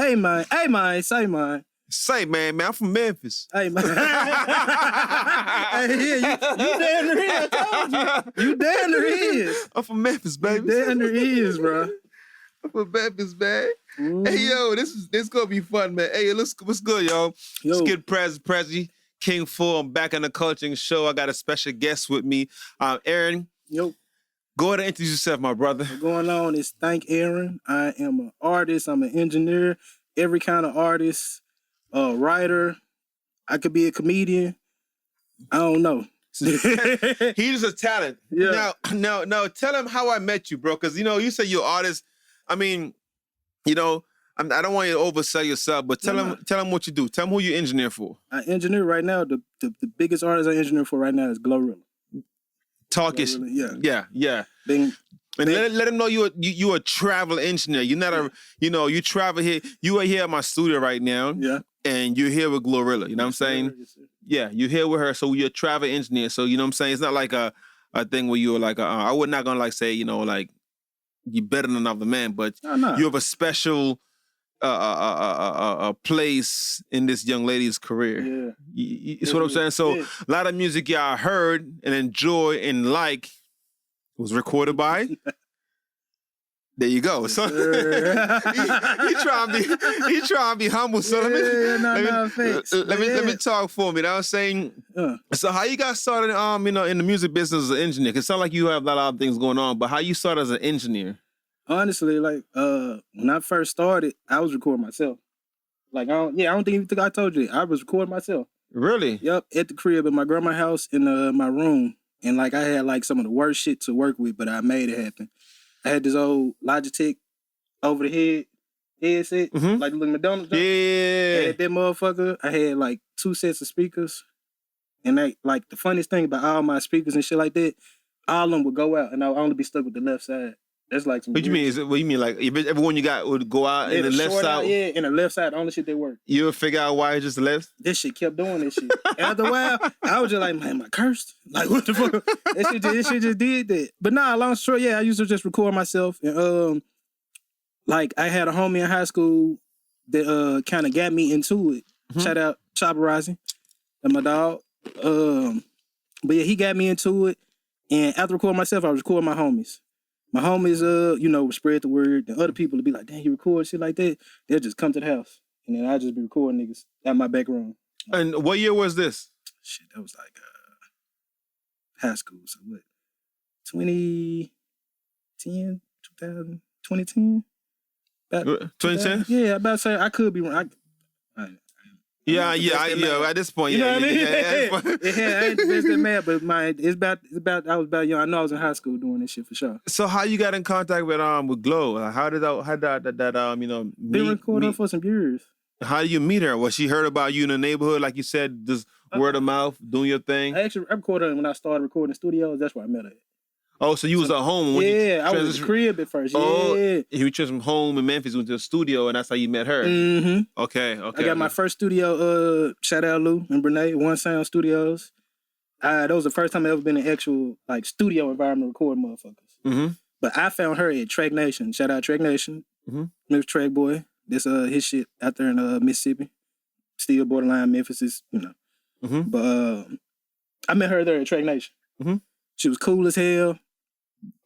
Hey man, say man. Say man, I'm from Memphis. Hey man. Hey, yeah, you damn near here, I told you. You damn near is. I'm from Memphis, baby. You damn near is, bro. I'm from Memphis, man. Hey yo, this gonna be fun, man. Hey, what's good, yo? Let's get Prezi, King Full. I'm back on the coaching show. I got a special guest with me. Aaron. Yo. Go ahead and introduce yourself, my brother. What's going on? It's Thank Aaron. I am an artist. I'm an engineer. Every kind of artist. Writer. I could be a comedian. I don't know. He's a talent. Yeah. Now, tell him how I met you, bro. Because, you say you're an artist. I mean, I don't want you to oversell yourself, but tell him what you do. Tell him who you engineer for. I engineer right now. The biggest artist I engineer for right now is GloRilla. Talkish. Yeah. Bing. And let him know you a travel engineer. You're not you travel here. You are here at my studio right now. Yeah. And you're here with GloRilla. You know what I'm saying? Yes, sir. Yeah, you're here with her. So you're a travel engineer. So you know what I'm saying? It's not like a thing where you're like, I would not gonna say, like you're better than another man, but you have a special a place in this young lady's career. Yeah. You see what I'm saying? So a lot of music y'all heard and enjoy and like was recorded by. There you go. So he trying to be humble. So let me talk for me. I was saying. So how you got started? In the music business as an engineer? Cause it sounds like you have a lot of things going on. But how you started as an engineer? Honestly, when I first started, I was recording myself. I don't think I told you. I was recording myself. Really? Yep, at the crib at my grandma's house in my room, and I had some of the worst shit to work with, but I made it happen. I had this old Logitech over the headset, like the little McDonald's. Yeah. I had that motherfucker. I had 2 sets of speakers, and the funniest thing about all my speakers and shit like that, all of them would go out, and I would only be stuck with the left side. That's some. What you mean? Like if everyone you got would go out in the left side? In the left side, the only shit that worked. You would figure out why it's just the left? This shit kept doing this shit. After a while, I was just like, man, am I cursed? What the fuck? This shit just did that. But long story, I used to just record myself. And I had a homie in high school that kind of got me into it. Shout out Chopperizing and my dog. But yeah, he got me into it. And after recording myself, I was recording my homies. My homies, would spread the word. And other people would be like, damn, you record shit like that? They'll just come to the house. And then I'd just be recording niggas at my back room. And what year was this? Shit, that was high school. So what? 2010? 2010? 2010? Yeah, I'm about to say I could be wrong. Yeah. At this point, you know what I mean? I ain't the best at math, but it's about. I was about young. I know I was in high school doing this shit for sure. So how you got in contact with Glo? How did that been recording for some years. How did you meet her? Was she heard about you in the neighborhood, like you said, just word of mouth, doing your thing? I recorded her when I started recording studios. That's where I met her. Oh, so you was at home when I was at the crib at first. Oh, you was from home in Memphis, went to the studio, and that's how you met her. Mm-hmm. Okay. I got my first studio. Shout out Lou and Brene, One Sound Studios. That was the first time I ever been in actual studio environment recording motherfuckers. Mm-hmm. But I found her at Track Nation. Shout out Track Nation. Mm-hmm. Mr. Track Boy. This his shit out there in Mississippi. Still borderline Memphis is, Mm-hmm. But I met her there at Track Nation. Mm-hmm. She was cool as hell.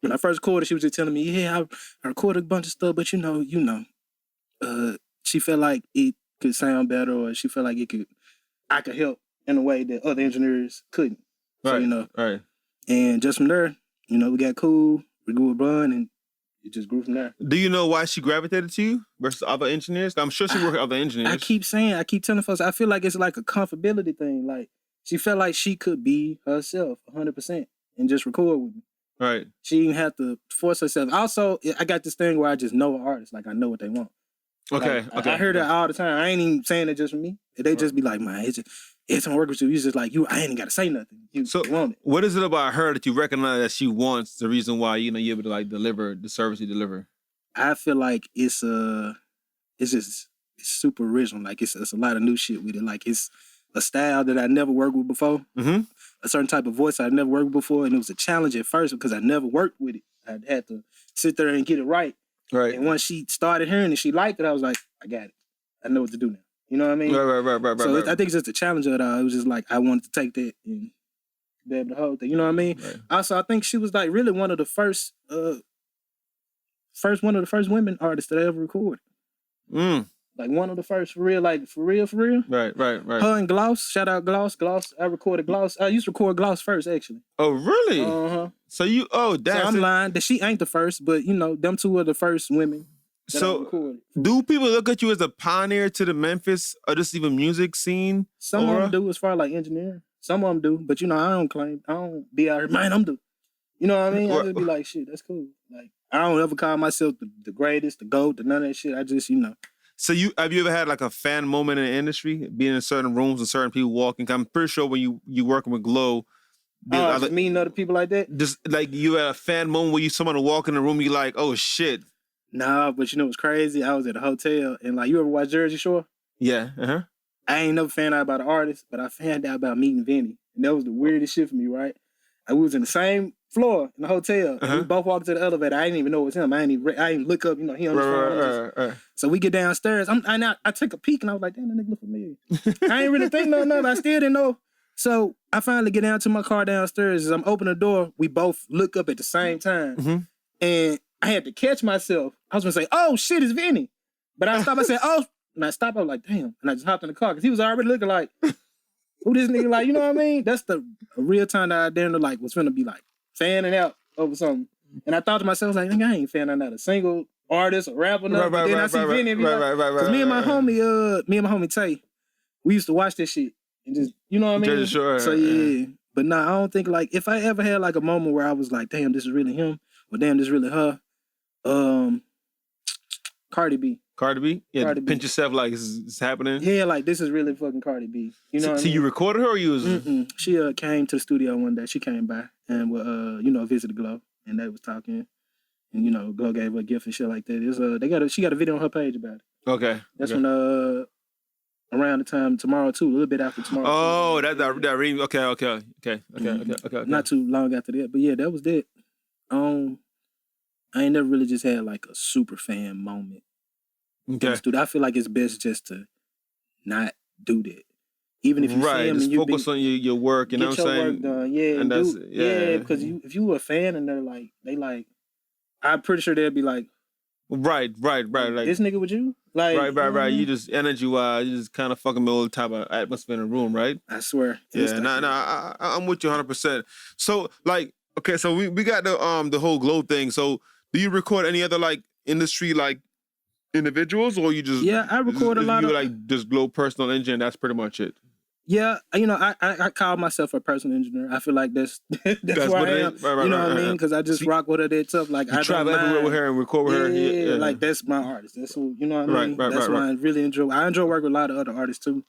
When I first recorded, she was just telling me, yeah, I recorded a bunch of stuff, but she felt like it could sound better, or she felt like I could help in a way that other engineers couldn't. Right. So, right. And just from there, we got cool, we grew a bond, and it just grew from there. Do you know why she gravitated to you versus other engineers? I'm sure she worked with other engineers. I keep telling folks, I feel like it's like a comfortability thing. She felt like she could be herself 100% and just record with me. Right. She didn't have to force herself. Also, I got this thing where I just know an artist. I know what they want. Okay. I heard that all the time. I ain't even saying it just for me. They just be like, man, it's gonna work with you. You just like, I ain't even got to say nothing. You want it. What is it about her that you recognize that she wants, the reason why, you're able to deliver the service you deliver? I feel like it's super original. It's a lot of new shit with it. It's a style that I never worked with before. Mm-hmm. A certain type of voice I'd never worked with before, and it was a challenge at first because I never worked with it. I had to sit there and get it right. Right. And once she started hearing it, she liked it, I was like, I got it. I know what to do now. You know what I mean? Right. So I think it's just a challenge of it all. It was just like I wanted to take that and be able to hold that. You know what I mean? Right. Also, I think she was like really one of the first women artists that I ever recorded. Like one of the first for real. Right. Her and Gloss, shout out Gloss. I recorded Gloss. I used to record Gloss first, actually. Oh, really? So So I'm lying that she ain't the first, but you know, them two are the first women. So do people look at you as a pioneer to the Memphis or just even music scene? Some of them do, as far as like engineering. Some of them do, but you know, I don't be out here, man, I'm the, you know what I mean? I just be like, shit, that's cool. Like, I don't ever call myself the greatest, the GOAT, the none of that shit. I just, you know. So have you ever had like a fan moment in the industry, being in certain rooms and certain people walking? I'm pretty sure when you working with Glo, just meeting other people like that? Just like you had a fan moment where someone to walk in the room, you like, oh shit. Nah, but you know what's crazy? I was at a hotel and like, you ever watch Jersey Shore? Yeah, I ain't never found out about an artist, but I found out about meeting Vinny. And that was the weirdest shit for me, right? We was in the same floor in the hotel. And we both walked to the elevator. I didn't even know it was him. I didn't look up, you know, he on his phone. So we get downstairs. I took a peek and I was like, damn, that nigga look familiar. I ain't really think nothing of it. I still didn't know. So I finally get down to my car downstairs. As I'm opening the door, we both look up at the same time. And I had to catch myself. I was gonna say, oh shit, it's Vinny. But I stopped, I said, oh, and I stopped, I was like, damn. And I just hopped in the car because he was already looking like, who this nigga like, you know what I mean? That's the real time that I didn't like was finna be like fanning out over something. And I thought to myself, like, nigga, I ain't fanning out a single artist or rapper. Then I see Vinny and be like, because me and my homie Tay, we used to watch this shit and just, you know what I mean? Sure. So yeah. But nah, I don't think like if I ever had like a moment where I was like, damn, this is really him, or damn, this is really her. Cardi B. Yeah, Cardi pinch B. yourself like it's happening. Yeah, like this is really fucking Cardi B. You know. So you recorded her, or you was? She came to the studio one day. She came by and visited Glo, and they was talking, and you know, Glo gave her a gift and shit like that. She got a video on her page about it. Okay. That's when around the time tomorrow too, a little bit after tomorrow. Oh, that okay. Not too long after that, but yeah, that was that. I ain't never really just had like a super fan moment. Okay. I feel like it's best just to not do that. Even if you see him just and you focus on your work, you know what I'm saying? Get your work done, yeah. And that's because if you were a fan and they like, I'm pretty sure they'd be like, right. Like this nigga with you, like, right. You just energy wise, you just kind of fucking with all the type of atmosphere in the room, right? I swear. Yeah, I'm with you 100%. So like, okay, so we got the whole Glo thing. So do you record any other like industry like individuals, or you just I record a lot of like just Glo personal engineer and that's pretty much it? Yeah, you know, I call myself a personal engineer. I feel like that's where I am. Right, you know what I mean? Because I just rock with her that tough. Like I travel everywhere with her and record with her. Yeah, like that's my artist. That's who, you know what I mean? That's why I really enjoy. I enjoy working with a lot of other artists too,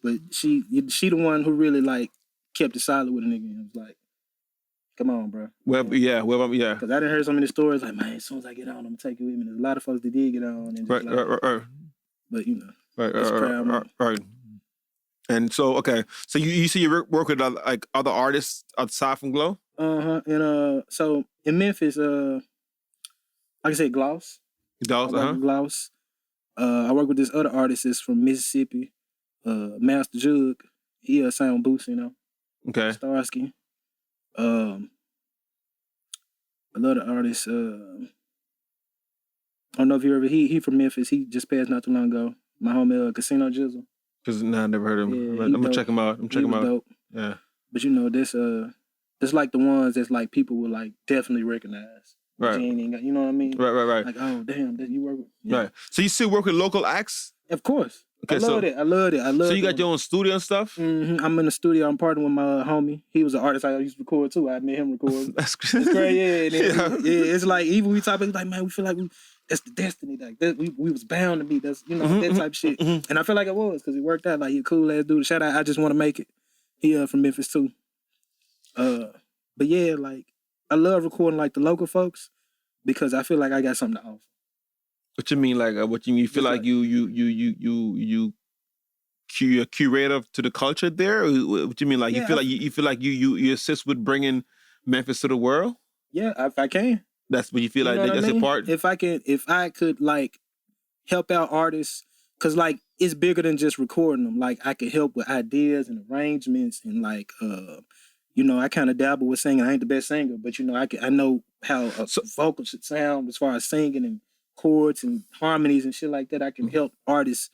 but she the one who really like kept it solid with a nigga. And was like, come on, bro. Yeah. Because I done heard so many stories like, man, as soon as I get on, I'm gonna take it with me. There's a lot of folks that did get on, and just right. But you know, right. And so, okay, so you see you work with like other artists outside from Glo? And so in Memphis, like I said, Gloss. Gloss. I work with this other artist that's from Mississippi, Master Jug. He sang Boots, you know. Okay. Starsky. Another artist. I don't know if you ever he from Memphis. He just passed not too long ago. My homie Casino Jizzle. Cause I never heard of him. Yeah, I'm gonna check him out. Dope. Yeah. But you know, that's like the ones that's like people would like definitely recognize. Right. You know what I mean? Right. Like, oh damn, that you work with. Yeah. Right. So you still work with local acts? Of course. Okay, I loved it. So you got your own studio and stuff? Mm-hmm. I'm in the studio. I'm partnering with my homie. He was an artist I used to record too. I made him record. That's crazy. It's crazy. Yeah. It's like even we talk about, like, man, we feel like that's the destiny. Like that, we was bound to be. That's that type of shit. And I feel like it was because it worked out. Like he a cool ass dude. Shout out. I just want to make it. He from Memphis too. But yeah, like I love recording like the local folks because I feel like I got something to offer. What you mean, like what you mean? You feel like you curative to the culture there? Or what you mean, like you feel like you assist with bringing Memphis to the world? Yeah, if I can. That's what you feel like. That's a part. If I could like help out artists Cause like it's bigger than just recording them. Like I can help with ideas and arrangements and like you know, I kind of dabble with singing. I ain't the best singer, but you know, I know how a vocal should sound as far as singing and chords and harmonies and shit like that. I can help artists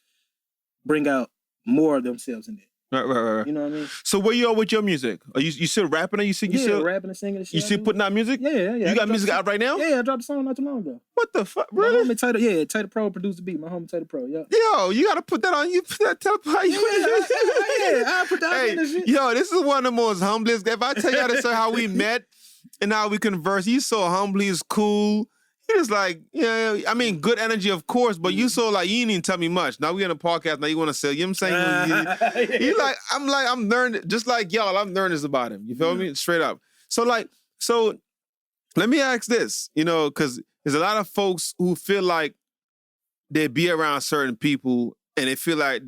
bring out more of themselves in it. Right. You know what I mean? So where you are with your music? Are you still rapping? Or you still rapping and singing and shit. You still putting out music? Yeah. You got music out right now? Yeah, I dropped a song not too long ago. What the fuck, really? My homie Tater Pro produced the beat. My homie Tater Pro, yeah. Yo, you gotta put that on. You put that. Tell how you. I put that in the shit. Yo, this is one of the most humblest. If I tell you how to say how we met and how we converse, he's so humble. He's cool. He just like, yeah, I mean, good energy, of course, but you so like, you didn't even tell me much. Now we in a podcast, now you want to sell, you know what I'm saying? You like, I'm learning, just like y'all, I'm learning this about him. You feel me? Straight up. So let me ask this, you know, because there's a lot of folks who feel like they be around certain people and they feel like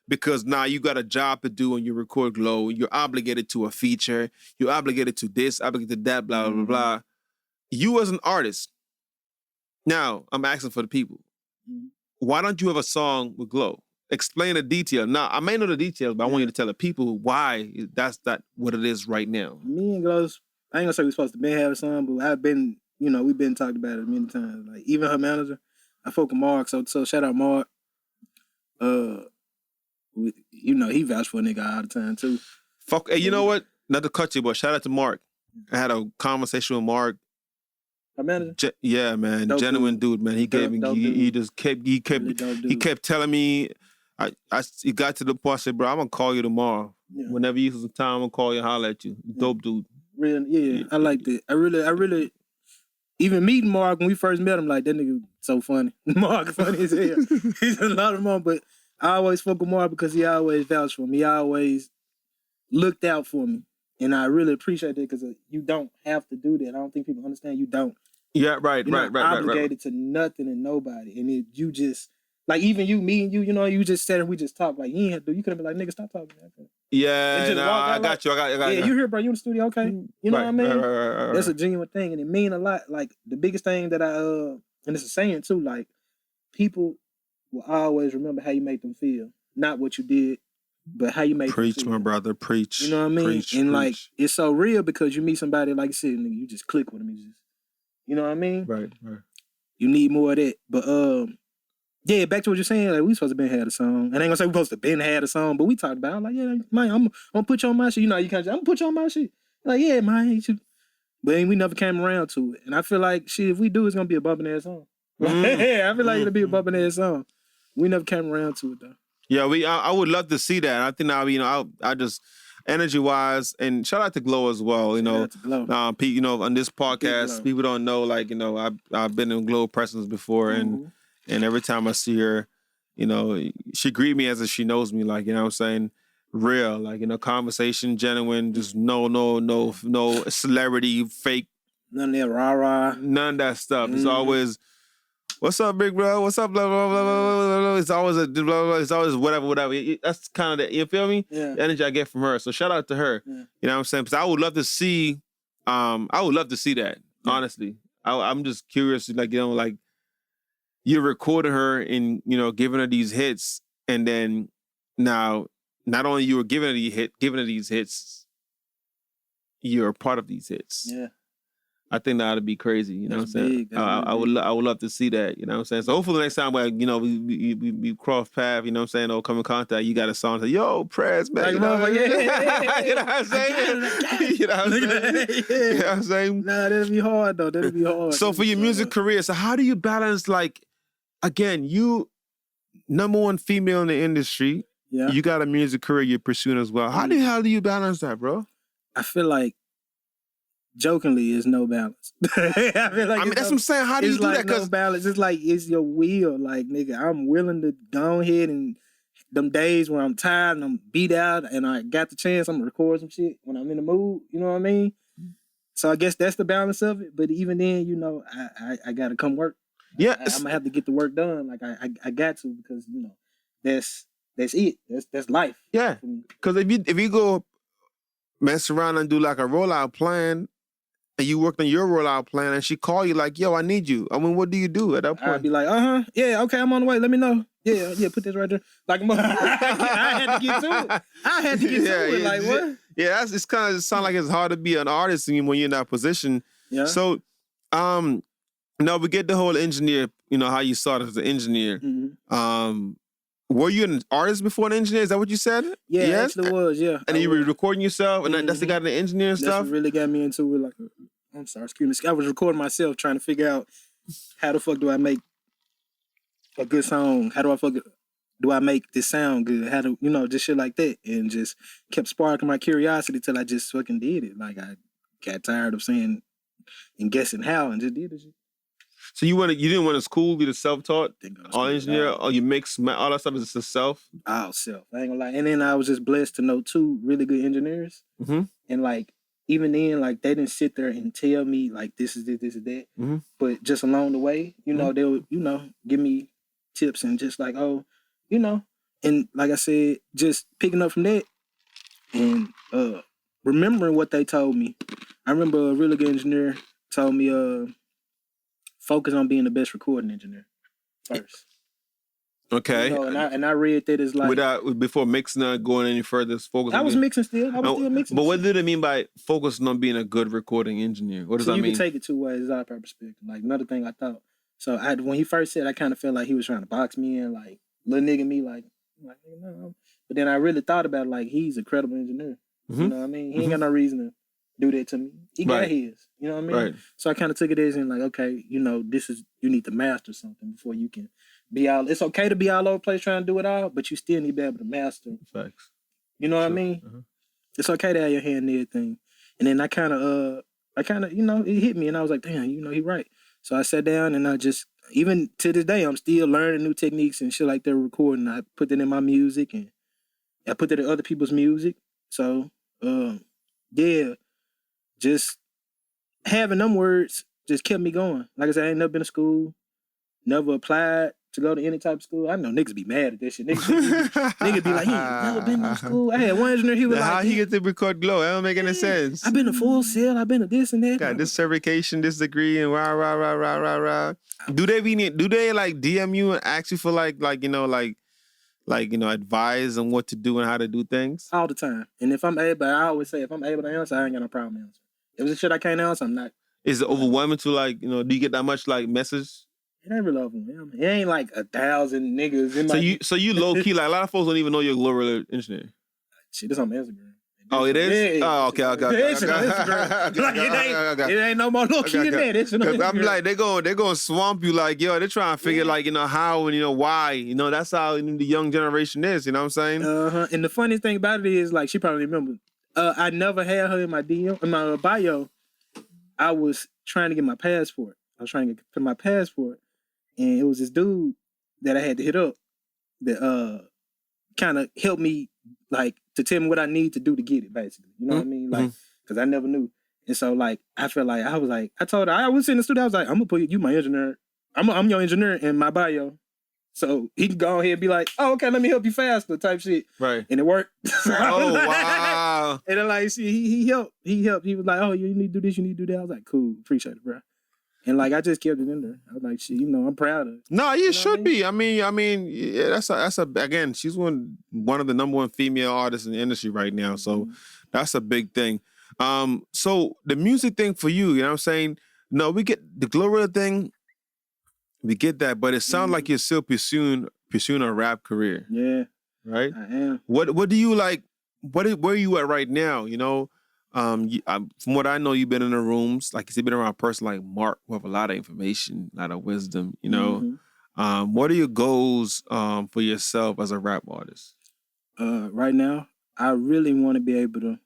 because now you got a job to do and you record Glow, you're obligated to a feature, you're obligated to this, obligated to that, blah, blah, blah. You as an artist, now, I'm asking for the people. Why don't you have a song with Glow? Explain the detail. Now, I may know the details, but I want you to tell the people why that's not what it is right now. Me and Glow's, I ain't gonna say we're supposed to be having a song, but I've been, you know, we've been talking about it many times. Like, even her manager, I fuck with Mark, so shout out Mark. You know, he vouched for a nigga all the time, too. Fuck, hey, you know what? Not to cut you, but shout out to Mark. I had a conversation with Mark. Our manager? Yeah, man. Dope genuine dude, man. He gave me, he kept telling me, he got to the point, I said, bro, I'm gonna call you tomorrow. Yeah. Whenever you have some time, I'm gonna call you and holler at you. Dope dude. Real, yeah, I like that. I really, even meeting Mark when we first met him, like, that nigga so funny. Mark funny as hell. He's a lot of fun, but I always fuck with Mark because he always vouched for me. He always looked out for me. And I really appreciate that because you don't have to do that. I don't think people understand you don't. Yeah, right. You're not obligated to nothing and nobody. And if you just, like, even you, me and you, you know, you just said and we just talked. Like, you ain't have to, you could have been like, nigga, stop talking. Yeah, I got you. Yeah, you here, bro. You in the studio, okay? You know what I mean? Right. That's a genuine thing. And it mean a lot. Like, the biggest thing that and it's a saying too, like, people will always remember how you make them feel. Not what you did, but how you make them feel. Preach, my brother, preach. You know what I mean? And like, it's so real because you meet somebody, like you said, nigga, you just click with them. You know what I mean? Right. You need more of that. But yeah, back to what you're saying. Like, we supposed to been had a song. And I ain't gonna say we supposed to been had a song, but we talked about it. I'm like, yeah, man, I'm gonna put you on my shit. You know, I'm gonna put you on my shit. Like, yeah, man. But we never came around to it. And I feel like, shit, if we do, it's gonna be a bumping ass song. Yeah, I feel like it'll be a bumping ass song. We never came around to it though. Yeah, I would love to see that. I think now, you know, I just energy wise, and shout out to Glow as well. You know, you know, on this podcast, people don't know, like, you know, I've been in Glow presence before, and every time I see her, you know, she greet me as if she knows me, like, you know what I'm saying, real, like, you know, conversation, genuine, just no celebrity, fake, none of that rah-rah, none of that stuff. It's always, what's up, big bro? What's up, blah, blah, blah, blah, blah. It's always blah, blah. It's always whatever. That's kind of the, you feel me? Yeah. The energy I get from her. So shout out to her. Yeah. You know what I'm saying? Because I would love to see that, honestly. I'm just curious, like, you know, like, you're recording her and, you know, giving her these hits, and then now, not only you were giving her these hits, you're a part of these hits. Yeah. I think that'd be crazy, you know what I'm saying? I would love to see that, you know what I'm saying? So hopefully next time we, you know, we cross paths, you know what I'm saying, or come in contact, you got a song say, yo, Prez, man. You know what I'm saying? You know what I'm saying? You know what I'm saying? Nah, that'll be hard though. That'll be hard. So for your music career, so how do you balance, like, again, you #1 female in the industry. Yeah. You got a music career you're pursuing as well. How the hell do you balance that, bro? I feel like, jokingly, is no balance. I feel like that's what I'm saying. How do you do that? No balance. It's like, it's your will. Like, nigga, I'm willing to go ahead and them days where I'm tired and I'm beat out and I got the chance, I'm gonna record some shit when I'm in the mood. You know what I mean? So I guess that's the balance of it. But even then, you know, I gotta come work. Yeah, I'm gonna have to get the work done. Like, I got to, because, you know, that's it. That's life. Yeah, because if you go mess around and do like a rollout plan, and you worked on your rollout plan, and she call you like, yo, I need you. I mean, what do you do at that point? I'd be like, yeah, okay, I'm on the way. Let me know. Yeah, put this right there. Like, I had to get to it. I had to get to it. Like, what? Yeah, it's kind of sound like it's hard to be an artist when you're in that position. Yeah. So, now we get the whole engineer, how you started as an engineer. Mm-hmm. Were you an artist before an engineer? Is that what you said? Yeah, yes? Actually was, yeah. And you were recording yourself, and that's the guy the engineer and stuff? That's what really got me into it. Like, I'm sorry, excuse me. I was recording myself, trying to figure out how the fuck do I make a good song? How do I make this sound good? How do, just shit like that. And just kept sparking my curiosity till I just fucking did it. Like, I got tired of saying and guessing how and just did it. So you didn't went to school, be the self-taught, all engineer, or you mix all that stuff is just self? All self. I ain't gonna lie. And then I was just blessed to know 2 really good engineers. Mm-hmm. And like, even then, like, they didn't sit there and tell me like this is this is that. Mm-hmm. But just along the way, they would, give me tips and just like, and like I said, just picking up from that and remembering what they told me. I remember a really good engineer told me focus on being the best recording engineer first. Okay. And I read that as like before mixing or going any further, focus. I was mixing still. I was still mixing. But what did it mean by focusing on being a good recording engineer? What does that mean? You can take it 2 ways. Is our perspective. Like, another thing I thought. So when he first said, I kind of felt like he was trying to box me in, like little nigga me, like no. But then I really thought about it, like, he's a credible engineer. Mm-hmm. You know what I mean? He ain't got no reason to do that to me. He got his. You know what I mean? Right. So I kind of took it as in like, okay, you need to master something before you can be all. It's okay to be all over the place trying to do it all, but you still need to be able to master. Facts. You know what I mean? Uh-huh. It's okay to have your hand in everything. And then I kind of, it hit me, and I was like, damn, he right. So I sat down and I just, even to this day, I'm still learning new techniques and shit like that recording. I put that in my music and I put that in other people's music. So, just having them words just kept me going. Like I said, I ain't never been to school, never applied to go to any type of school. I know niggas be mad at that shit. Niggas be like, he ain't never been to school. I had one engineer, he was like, how he get to record Glow? That don't make any sense. I've been to Full Sail, I've been to this and that. Got this certification, this degree, and rah. Do they like DM you and ask you for advice on what to do and how to do things? All the time. And I always say, if I'm able to answer, I ain't got no problem answering. If it's a shit I can't answer, I'm not. Is it overwhelming to do you get that much message? It ain't really overwhelming. It ain't like 1,000 niggas in my... So you low key, like, a lot of folks don't even know you're a GloRilla engineer. Shit, it's on my Instagram. Oh, it is? Yeah. Oh, okay. It's on Instagram. It ain't no more low key than that. It's on Instagram. I'm like, they're gonna swamp you, like, yo, they're trying to figure how and why. That's how the young generation is, you know what I'm saying? Uh-huh. And the funniest thing about it is, like, she probably remember, I never had her in my DM, in my bio. I was trying to get my passport. I was trying to get my passport. And it was this dude that I had to hit up that kind of helped me, like, to tell me what I need to do to get it, basically. You know what I mean? Like, because I never knew. And so, like, I felt like, I told her, I was in the studio, I was like, I'm going to put you my engineer. I'm your engineer in my bio. So he can go ahead and be like, oh, okay, let me help you faster type shit. Right. And it worked. Oh, wow. And then, like, see, he helped. He was like, oh, you need to do this, you need to do that. I was like, cool, appreciate it, bro. And like, I just kept it in there. I was like, shit, I'm proud of it. No, you should be. I mean, yeah, that's a again, she's one of the number 1 female artists in the industry right now. So that's a big thing. So the music thing for you, you know what I'm saying? No, we get the GloRilla thing. We get that, but it sounds like you're still pursuing a rap career. Yeah. Right? I am. What do you like? Where are you at right now? From what I know, you've been in the rooms, like you've been around a person like Mark who have a lot of information, a lot of wisdom, What are your goals for yourself as a rap artist? Right now, I really want to be able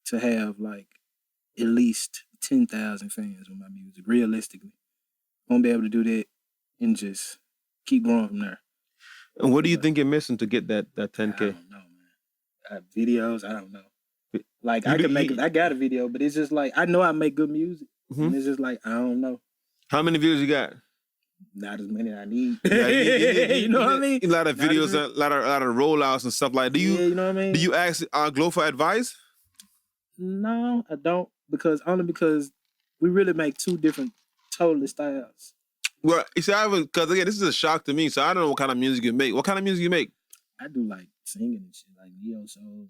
to have like at least 10,000 fans with my music, realistically. I want to be able to do that and just keep growing from there. And what do you think you're missing to get that 10K? I don't know, man. Videos, I don't know. Like, I got a video, but it's just like, I know I make good music. And it's just like, I don't know. How many views you got? Not as many as I need. You know what I mean? A lot of videos, a lot of rollouts and stuff like that. You know what I mean? Do you ask Glo for advice? No, I don't. Because we really make 2 different totally styles. Well, you see, because again, this is a shock to me, so I don't know what kind of music you make. What kind of music you make? I do like singing and shit, like neo soul.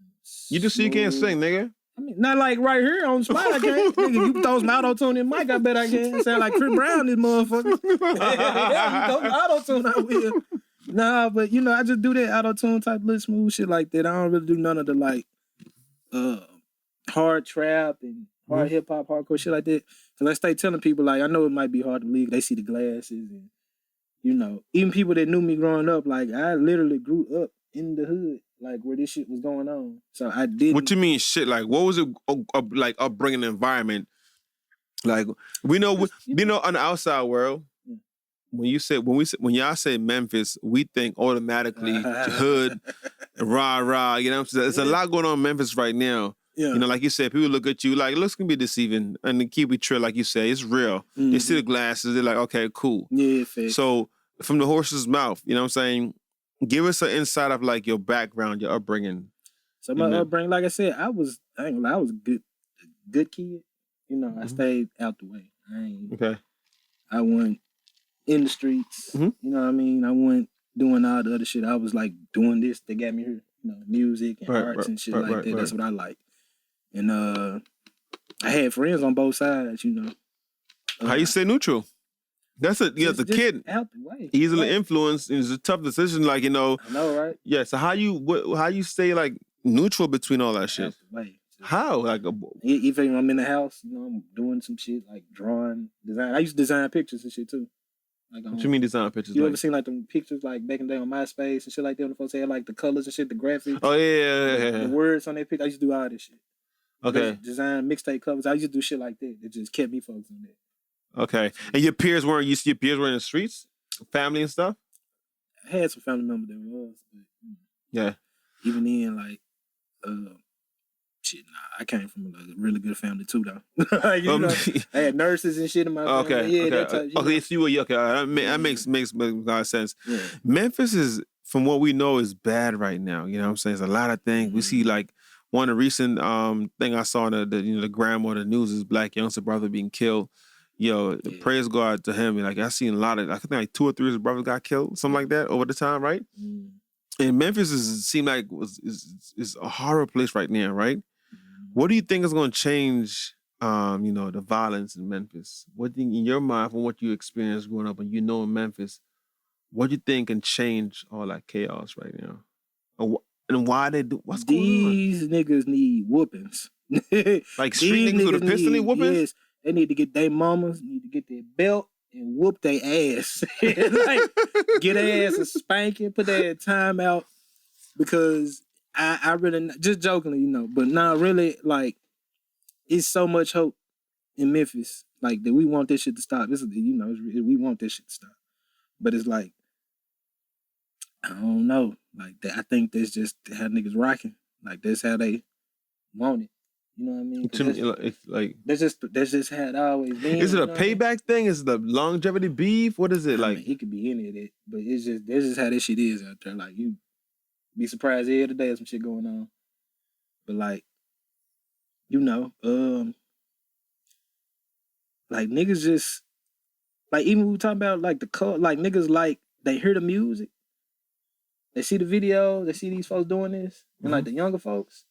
You just say you can't sing, nigga. I mean, not like right here on the spot. I can't. Nigga, you throw some auto tune in mic, I bet I can. Sound like Chris Brown, this motherfucker. Yeah, you throw some auto tune, I will. Nah, but you know, I just do that auto tune type little smooth shit like that. I don't really do none of the like hard trap and hard hip hop, hardcore shit like that. Cause I stay telling people like I know it might be hard to believe. They see the glasses and you know, even people that knew me growing up, like I literally grew up in the hood, like where this shit was going on. So I didn't. What you mean shit? Like what was it like upbringing environment? Like we know on the outside world. When y'all say Memphis, we think automatically hood, rah rah. You know what I'm saying? There's a lot going on in Memphis right now. Yeah. You know, like you said, people look at you like it looks can be deceiving, and to keep it true, like you say, it's real. Mm-hmm. They see the glasses, they're like, okay, cool. Yeah, fake. So from the horse's mouth, you know what I'm saying? Give us an insight of like your background, your upbringing. So my upbringing, like I said, I was a good kid. You know, I stayed out the way. I went in the streets. Mm-hmm. You know what I mean? I wasn't doing all the other shit. I was like doing this that got me here. You know, music and arts and shit like that. That's what I like. And I had friends on both sides, you know. How you stay neutral? That's a the kid out the way. Easily influenced. It's a tough decision, like you know. I know, right? Yeah. So how you stay like neutral between all that shit? Out the way. How? Like even when I'm in the house, you know, I'm doing some shit like drawing, design. I used to design pictures and shit too. Like, what you mean design pictures? You ever seen like them pictures like back in the day on MySpace and shit like that when the folks had like the colors and shit, the graphics? Oh yeah. The words on that picture. I used to do all this shit. Okay. Design mixtape covers. I used to do shit like that. It just kept me focused on that. Okay. And your peers were in the streets? Family and stuff? I had some family members that was, but yeah. Even then, like, I came from a really good family too, though. Like, you know, I had nurses and shit in my family. Okay. Yeah, okay. that type. Okay, so you were okay. That makes a lot of sense. Yeah. Memphis is, from what we know, is bad right now. You know what I'm saying? There's a lot of things. We see like one of the recent thing I saw on the gram or the news is black youngster brother being killed. Praise God to him. Like I seen a lot of, I think like 2 or 3 of his brothers got killed, something like that over the time, right? Mm. And Memphis seemed like is a horror place right now, right? What do you think is going to change, the violence in Memphis? What do you think in your mind from what you experienced growing up and you know in Memphis, what do you think can change all that chaos right now? And why they do? What's going on? These niggas need whoopings. Like street niggas with a pistol need whoopings? Yes, they need to get their mamas, need to get their belt and whoop their ass. Like, get their ass a spanking, put their time out because I really, just jokingly, you know, but not really, like, it's so much hope in Memphis, like, that we want this shit to stop. This is, we want this shit to stop. But it's like, I don't know. Like, I think that's just how niggas rocking. Like, that's how they want it. You know what I mean? To me, it's like that's just how it always been. Is it a payback thing? Is it the longevity beef? What is it like? It could be any of that, but that's just how this shit is out there. Like, you be surprised every day there's some shit going on. But like, like niggas just like, even when we talk about like the cult, like niggas, like they hear the music, they see the videos, they see these folks doing this, and like the younger folks,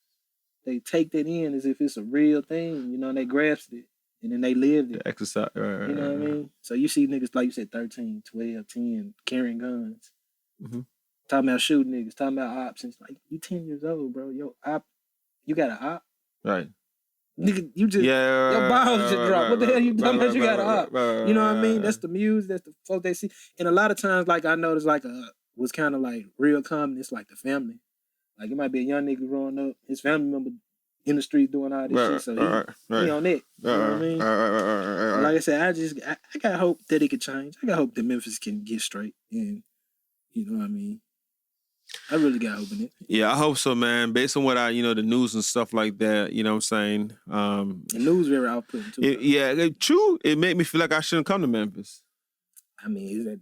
they take that in as if it's a real thing, you know, and they grasped it and then they lived it. The exercise, right, you know what I mean? So you see niggas, like you said, 13, 12, 10, carrying guns. Mm-hmm. Talking about shooting niggas, talking about ops. And it's like, you 10 years old, bro. Yo, op, you got an op? Right. Nigga, you just, your balls just dropped. What the hell you talking about? You got an op. You know what I mean? That's the music, that's the folks they see. And a lot of times, like, I noticed, like, was kind of like real common. It's like the family. Like, it might be a young nigga growing up, his family member in the street doing all this shit, so he on that. You know what I mean? Like I said, I got hope that it could change. I got hope that Memphis can get straight, and you know what I mean? I really got hope in it. Yeah, I hope so, man. Based on what the news and stuff like that, you know what I'm saying? The news very outputting too. True. It made me feel like I shouldn't come to Memphis. I mean,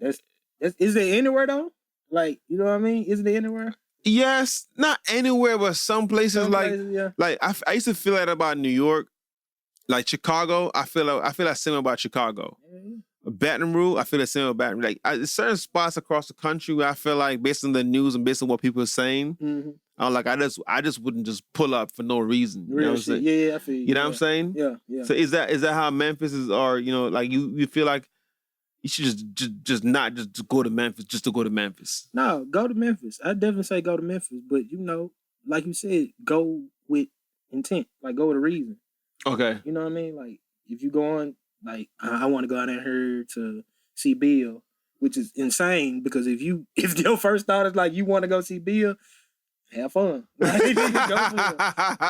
is there anywhere though? Like, you know what I mean? Is there anywhere? Yes, not anywhere, but some places like I used to feel that about New York, like Chicago. I feel like similar about Chicago. Baton Rouge, I feel the same with Baton Rouge. Like, there's certain spots across the country where I feel like, based on the news and based on what people are saying, I'm like, I just wouldn't just pull up for no reason. You know what I'm saying? Yeah, I feel you. You know what I'm saying? Yeah. So is that how Memphis is, or like you feel like you should just not just go to Memphis just to go to Memphis? No, go to Memphis. I definitely say go to Memphis, but like you said, go with intent. Like go with a reason. Okay. You know what I mean? Like if you go on, like I want to go out here to see Bill, which is insane because if your first thought is like you want to go see Bill, have fun. Like, go for it.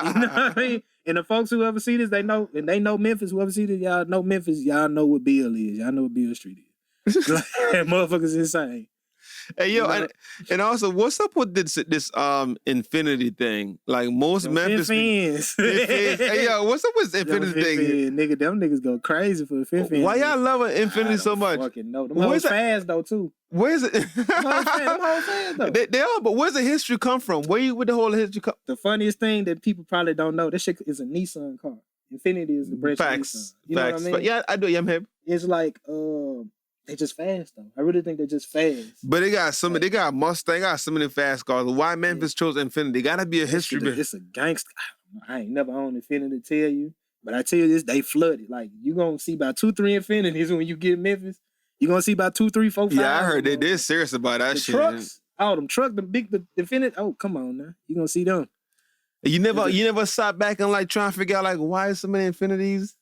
You know what I mean? And the folks who ever see this, they know Memphis. Whoever see this, y'all know Memphis. Y'all know what Bill is. Y'all know what Bill Street is. Like, motherfuckers insane. Hey yo, and also, what's up with this infinity thing? Like most Memphis fans. Hey yo, what's up with this infinity thing? Nigga, them niggas go crazy for the fans. Why y'all loving infinity so much? Fucking know. Them hoes fans though too. Where's it? Them hoes fans though. They are, but where's the history come from? Where the whole history come? The funniest thing that people probably don't know, this shit is a Nissan car. Infinity is the brand of Nissan. You know what I mean? Yeah, I do. Yeah, I'm hip. It's like they just fast though. I really think they're just fast. But they got Mustang, they got so many fast cars. Why Memphis chose Infinity? Gotta be a history. It's a gangster. I ain't never owned Infinity to tell you. But I tell you this, they flooded. Like you gonna see about 2-3 Infinities when you get Memphis. You gonna see about 2, 3, 4, 5. Yeah, I heard they're serious about that shit. Trucks, them trucks, the Infinity. Oh, come on now. You gonna see them. You never sat back and like trying to figure out like why is so many Infinities?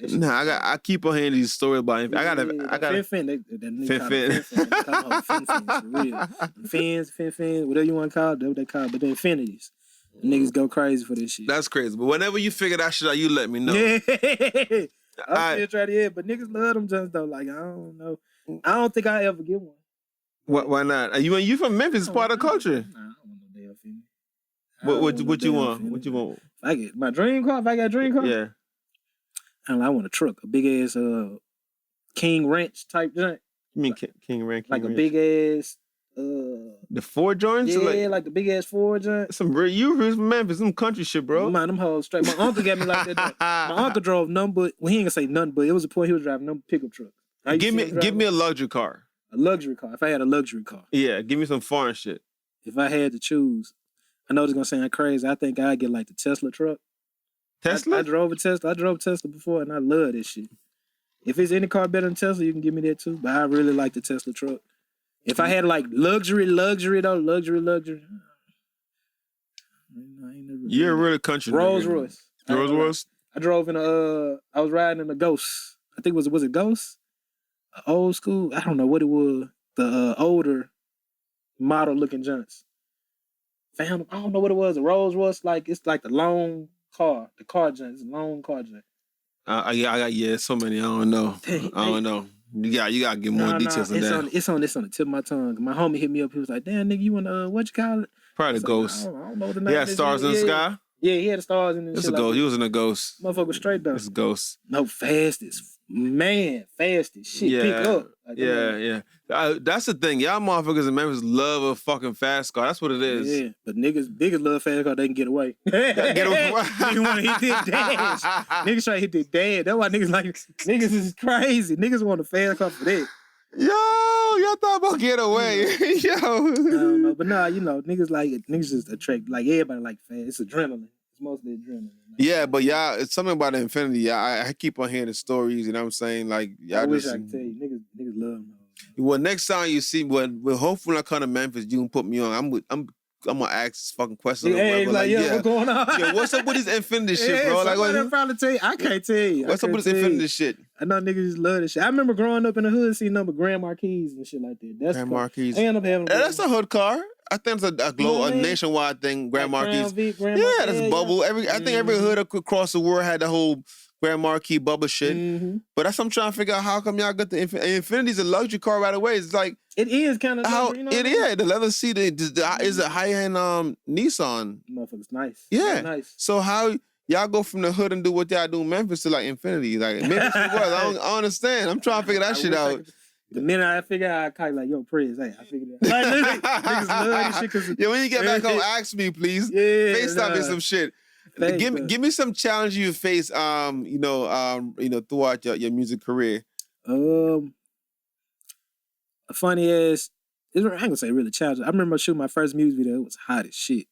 Nah, I keep on hearing these stories about it. I got Fin. Fin, whatever you want to call it, that's what they call it. But the Infinities. The niggas go crazy for this shit. That's crazy. But whenever you figure that shit out, you let me know. Yeah. I'm still trying to hear, but niggas love them just though. Like, I don't know. I don't think I ever get one. Why not? Are you from Memphis? It's part of the culture. Nah, I don't want no damn Infinity. What you want? What you want? If I get my dream car, if I got a dream car, yeah. I want a truck, a big ass King Ranch type joint. You mean King Ranch? Like a big ass the Ford joints? Yeah, like the big ass Ford joint. You from Memphis, some country shit, bro. Man, them hoes straight. My uncle got me like that. My uncle drove nothing but, well, he ain't gonna say nothing, but it was a point he was driving nothing pickup truck. Give me a luxury car. A luxury car. If I had a luxury car. Yeah, give me some foreign shit. If I had to choose, I know it's gonna sound crazy. I think I'd get like the Tesla truck. Tesla? I drove a Tesla. I drove Tesla before, and I love this shit. If it's any car better than Tesla, you can give me that too. But I really like the Tesla truck. If I had like luxury though, luxury. You're a really country. Rolls Royce. Rolls Royce. I drove in I was riding in a Ghost. I think was it Ghost? Old school. I don't know what it was. The older model looking joints. Found them. I don't know what it was. A Rolls Royce. It's like the long car. The car joint. It's a long car joint. Yeah, so many. I don't know. You gotta get more details on that. It's on the tip of my tongue. My homie hit me up. He was like, "Damn, nigga, you want what you call it?" Probably the Ghost. I don't know the name. He had stars in the sky. Yeah, he had the stars in the. It's a Ghost. He was in a Ghost. Motherfucker straight though. It's a Ghost. No, fast as shit. Yeah, pick up. Like, yeah. That's the thing. Y'all motherfuckers in Memphis love a fucking fast car. That's what it is. Yeah, but niggas love fast car. They can get away. Get away. Niggas want to hit that dash. Niggas try to hit that dash. That's why niggas is crazy. Niggas want a fast car for that. Yo, y'all thought about get away. Yo. I don't know, but nah, niggas just attract, like everybody like fast. It's adrenaline. It's mostly adrenaline. Yeah, but y'all, it's something about the Infinity. I keep on hearing the stories, you know what I'm saying? Like, y'all I wish I could tell you. Niggas love them. Well, next time you see, hopefully when I come to Memphis, you can put me on. I'm gonna ask this fucking question. Hey, what's going on? Yeah, what's up with this Infinity shit, bro? Like, what? Probably tell you. I can't tell you. What's up with this Infinity shit? I know niggas just love this shit. I remember growing up in the hood, seeing number Grand Marquis and shit like that. That's Grand Marquis. I end up having. That's a hood car. I think it's a nationwide thing. Grand Marquis. Yeah, that's a bubble. I think every hood across the world had the whole Grand Marquis bubble shit. Mm-hmm. But that's what I'm trying to figure out. How come y'all got the Infinity's a luxury car right away? It's like it is kind of how you know the leather seat is a high end Nissan. Motherfucker's nice. Yeah, nice. So how y'all go from the hood and do what y'all do in Memphis to like Infinity? Like Memphis was. I don't understand. I'm trying to figure that shit out. The minute I figure out, I call like, yo, Prez, hey, I figured it out. Like, niggas love this shit. Yeah, when you get back home, ask me, please. Yeah. FaceTime me some shit. Give me some challenge you face, throughout your music career. Funny as I ain't gonna say really challenging. I remember shooting my first music video. It was hot as shit,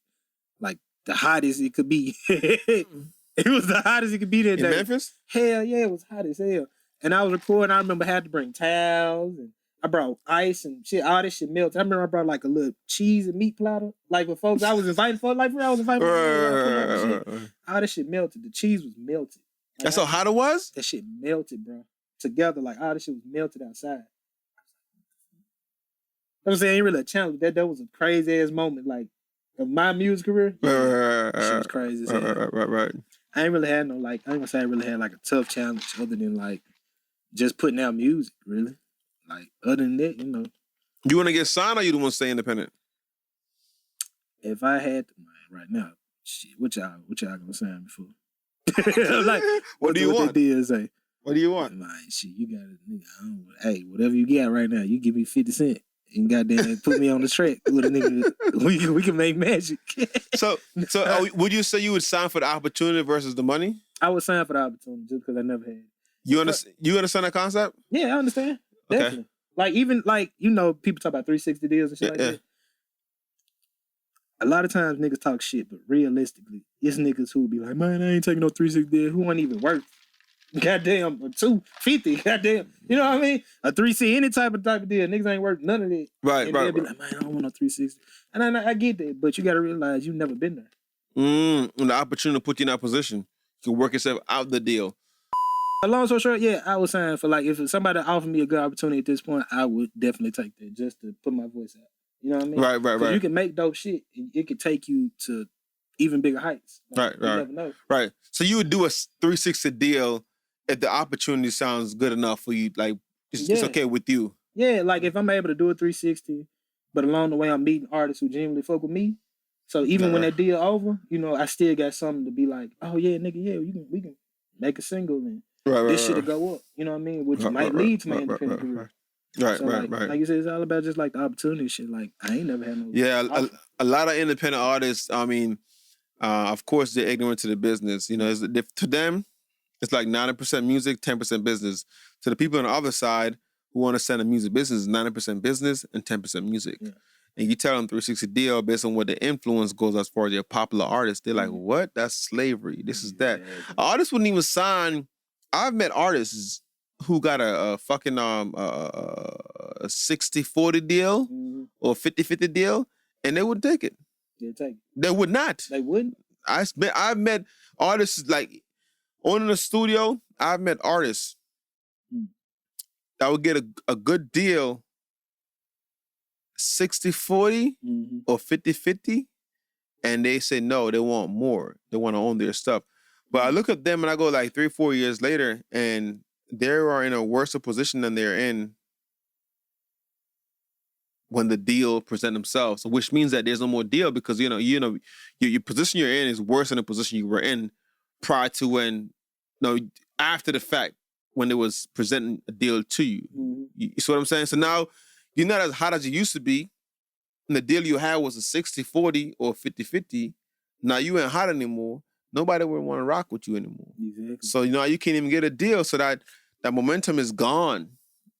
like the hottest it could be. It was the hottest it could be that day. In Memphis? Hell yeah, it was hot as hell. And I was recording. I remember I had to bring towels and I brought ice and shit. All this shit melted. I remember I brought like a little cheese and meat platter. Like with folks I was inviting for, like I was inviting for. All this shit melted. The cheese was melted. Like, that's how hot it was? That shit melted, bro. Together, like all this shit was melted outside. I'm saying, ain't really a challenge. That was a crazy ass moment, like of my music career. Shit was crazy as hell. Right. I ain't really had no like. I ain't gonna say I really had like a tough challenge other than like just putting out music. Really, like other than that, You want to get signed or you don't want to stay independent? If I had to, right now, shit, what y'all gonna sign me for? Like, what do you want? Say? What do you want? Man, shit, you got it, nigga. Hey, whatever you got right now, you give me 50 cents. And goddamn, put me on the track with a nigga. We can make magic. So would you say you would sign for the opportunity versus the money? I would sign for the opportunity just because I never had it. You understand that concept? Yeah, I understand. Okay. Definitely. Like even like people talk about 360 deals and shit like that. A lot of times niggas talk shit, but realistically, it's niggas who be like, man, I ain't taking no 360 deal. Who ain't even worth? Goddamn, a 250, goddamn. You know what I mean? A 3C, any type of deal. Niggas ain't worth none of that. Right. They'll be like, man, I don't want no 360. And I get that, but you got to realize you've never been there. And the opportunity to put you in that position to work yourself out the deal. Long story short, yeah, I was saying for like, if somebody offered me a good opportunity at this point, I would definitely take that just to put my voice out. You know what I mean? Right. You can make dope shit, and it could take you to even bigger heights. Like, you never know. Right. So you would do a 360 deal if the opportunity sounds good enough for you, like it's okay with you. Yeah, like if I'm able to do a 360, but along the way I'm meeting artists who genuinely fuck with me. So even when that deal over, I still got something to be like, oh yeah, nigga, yeah, we can make a single and this shit'll go up. You know what I mean? Which might lead to my independent career. Right. Like you said, it's all about just like the opportunity shit. Like I ain't never had no. Yeah, a lot of independent artists. I mean, of course they're ignorant to the business. To them. It's like 90% music, 10% business. To the people on the other side who understand the music business, 90% business and 10% music. Yeah. And you tell them 360 deal based on what the influence goes as far as your popular artists. They're like, what? That's slavery. This is that. Artists wouldn't even sign. I've met artists who got a fucking 60-40 deal or 50-50 deal, and they wouldn't take it. They'd take it. They would not. They wouldn't? I've met artists like, owning a studio, I've met artists that would get a good deal 60-40 or 50-50, and they say no, they want more. They want to own their stuff. But I look at them and I go like 3-4 years later, and they are in a worse position than they're in when the deal present themselves, which means that there's no more deal because your position you're in is worse than the position you were in prior to after the fact when it was presenting a deal to you. You see what I'm saying? So now you're not as hot as you used to be, and the deal you had was a 60-40 or 50-50. Now you ain't hot anymore. Nobody would want to rock with you anymore. Exactly. So you can't even get a deal. So that momentum is gone.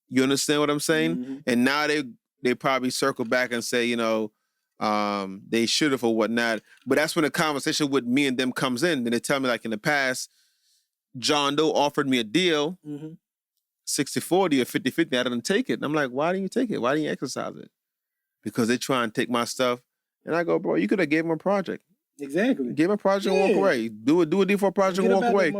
You understand what I'm saying? And now they probably circle back and say, they should have or whatnot. But that's when the conversation with me and them comes in. Then they tell me, like, in the past, John Doe offered me a deal, 60-40 or 50-50. I didn't take it. And I'm like, why didn't you take it? Why didn't you exercise it? Because they try and take my stuff. And I go, bro, you could have gave him a project. Exactly. Give him a project and walk away. Do a deal for a project and walk away.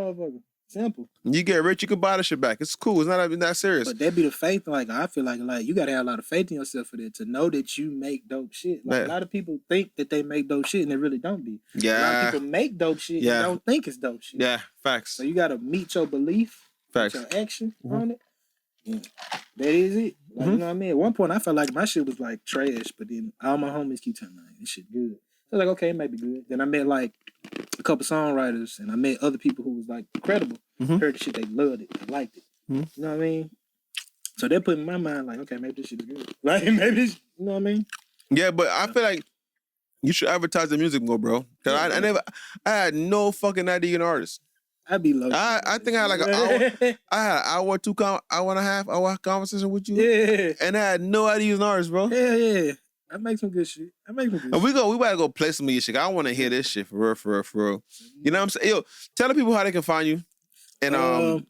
Simple. You get rich, you can buy the shit back. It's cool. It's not even that serious. But that be the faith. Like, I feel like you got to have a lot of faith in yourself for that, to know that you make dope shit. Like, a lot of people think that they make dope shit and they really don't be. Yeah. A lot of people make dope shit and don't think it's dope shit. Yeah, facts. So you got to meet your belief, your action on it. And that is it. Like, you know what I mean? At one point, I felt like my shit was like trash, but then all my homies keep telling me, this shit good. So I was like, okay, it might be good. Then I met like a couple songwriters and I met other people who was like credible. Heard the shit, they loved it, they liked it. You know what I mean? So that put in my mind like, okay, maybe this shit is good. Like, maybe this, you know what I mean? Yeah, but I feel like You should advertise the music more, bro. Cause I had no fucking idea you're an artist. I'd be low. I think I had like an hour. I had an hour, hour and a half hour conversation with you. Yeah. And I had no idea you're an artist, bro. Yeah. I make some good shit. And we gotta go play some of your shit. I want to hear this shit for real. You know what I'm saying? Yo, tell the people how they can find you. And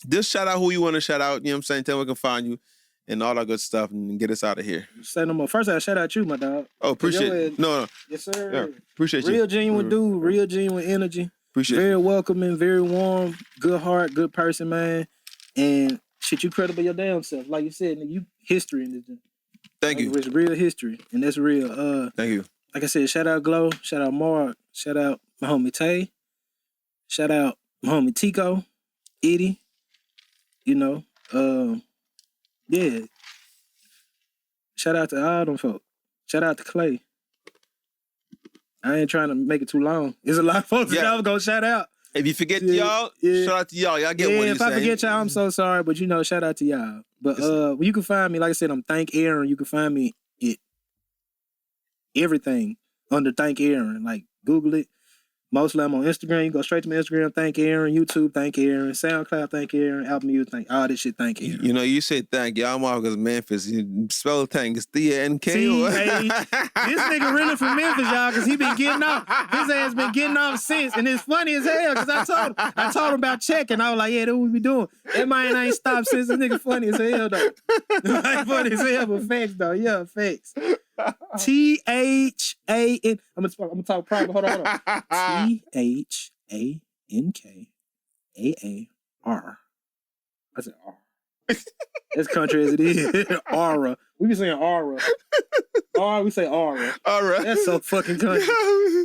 just shout out who you want to shout out. You know what I'm saying? Tell them where they can find you and all that good stuff and get us out of here. Say no more. First, I shout out you, my dog. Oh, appreciate it. No. Yes, sir. Yeah, appreciate you. Real genuine dude. Real genuine energy. Appreciate very welcoming, very warm, good heart, good person, man. And shit, you credible your damn self. Like you said, you history in this. Thank you. It's real history, and that's real. Thank you. Like I said, shout out Glo, shout out Mark, shout out my homie Tay, shout out my homie Tico, Edie. You know, yeah. Shout out to all them folk. Shout out to Clay. I ain't trying to make it too long. There's a lot of folks that I was gonna shout out. If you forget y'all, shout out to y'all. Y'all get what you're saying. If I forget y'all, I'm so sorry. But shout out to y'all. But you can find me, like I said, I'm Thank Aaron. You can find me at everything under Thank Aaron. Like Google it. Mostly I'm on Instagram. You go straight to my Instagram, Thank Aaron. YouTube, Thank Aaron. SoundCloud, Thank Aaron. Apple Music, all this shit, Thank Aaron. You know, you said thank you. I'm all because Memphis. You spell thank. It's T-A-N-K. This nigga really from Memphis, y'all, because he been getting off. His ass been getting off since. And it's funny as hell, because I told him about checking. I was like, yeah, that's what we be doing. That man ain't stopped since. This nigga funny as hell, though. Like, funny as hell, but facts, though. Yeah, facts. T-H-A-N. I'm gonna talk private. Hold on. T-H-A-N-K-A-A-R. I said R. As country as it is. Aura. We be saying aura. R, we say aura. Aura. That's so fucking country.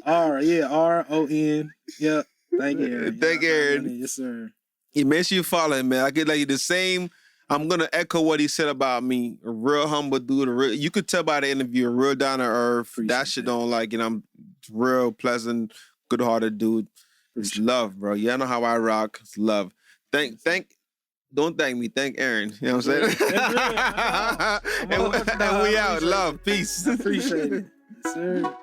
Aura, yeah. R-O-N. Yep. Thank you, Aaron. Thank you, Aaron. Yes, sir. Yeah, make sure you follow him, man. I get like the same. I'm gonna echo what he said about me. A real humble dude. You could tell by the interview, a real down to earth. That shit don't like, and I'm real pleasant, good hearted dude. It's love, bro. You know how I rock. It's love. Don't thank me. Thank Aaron. You know what I'm saying? That's real. And we out. Love. Peace. Appreciate it. Yes, sir.